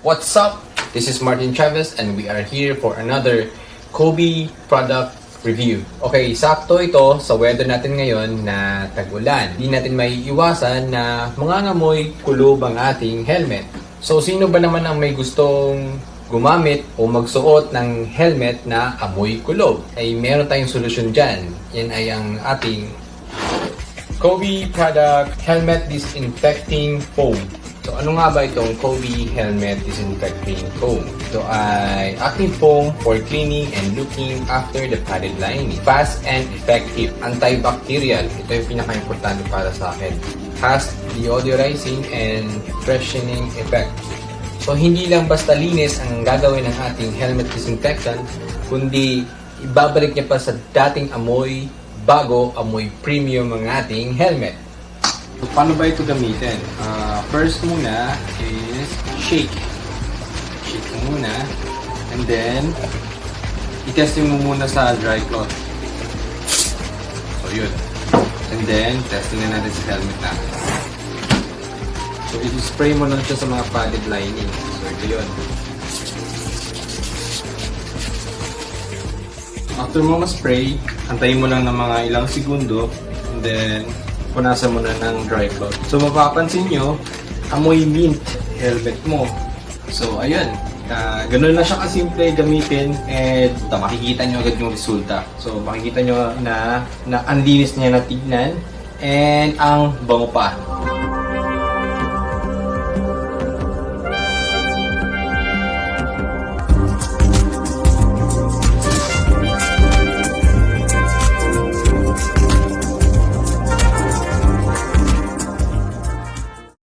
What's up? This is Martin Chavez and we are here for another Kobe product review. Okay, sakto ito sa weather natin ngayon na tag-ulan. Hindi natin may iwasan na mangangamoy kulob ang ating helmet. So, sino ba naman ang may gustong gumamit o magsuot ng helmet na amoy kulob? Ay meron tayong solusyon dyan. Yan ay ang ating Kobe product helmet disinfecting foam. So ano nga ba itong Kobe helmet disinfecting foam? Ito ay active foam for cleaning and looking after the padded lining. Fast and effective, antibacterial. Ito yung pinaka-importante para sa akin. Has deodorizing and freshening effect. So hindi lang basta linis ang gagawin ng ating helmet disinfectant, kundi ibabalik niya pa sa dating amoy bago amoy premium ang ating helmet. So, paano ba ito gamitin? First muna is shake. Shake mo muna. And then, i-testing mo muna sa dry cloth. So, yun. And then, testing na natin sa helmet natin. So, i-spray mo lang siya sa mga padded lining. So, ito yun. After mo ma-spray, antayin mo lang ng mga ilang segundo. And then, punasan mo na ng dry cloth. So, mapapansin nyo, amoy mint helmet mo. So, ayun. Ganun lang siya kasimple gamitin and makikita nyo agad yung resulta. So, makikita nyo na ang linis niya na tignan and ang bango pa.